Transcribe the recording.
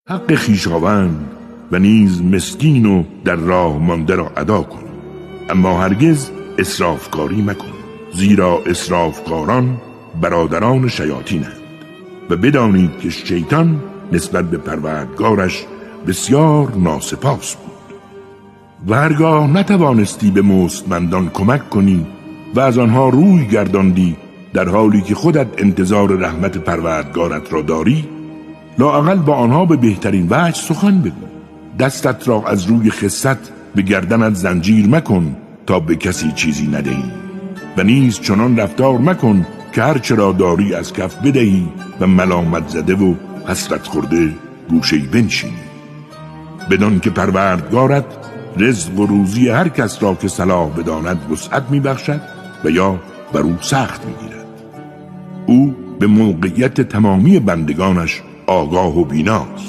حق خویشاوند و نیز مسکین و در راه مانده را ادا کن، اما هرگز اسرافکاری مکن، زیرا اسرافکاران برادران شیاطینند و بدانید که شیطان نسبت به پروردگارش بسیار ناسپاس بود. و هرگاه نتوانستی به مستمندان کمک کنی و از آنها روی گرداندی در حالی که خودت انتظار رحمت پروردگارت را داری، لااقل با آنها به بهترین وجه سخن بگو. دستت را از روی خست به گردنت زنجیر مکن تا به کسی چیزی ندهی و نیز چنان رفتار مکن که هر چرا داری از کف بدهی و ملامت زده و حسرت خورده گوشه‌ای بنشینی. بدان که پروردگارت رزق و روزی هر کس را که صلاح بداند وسعت میبخشد و یا بر او سخت میگیرد. او به موقعیت تمامی بندگانش آگاه و بیناست.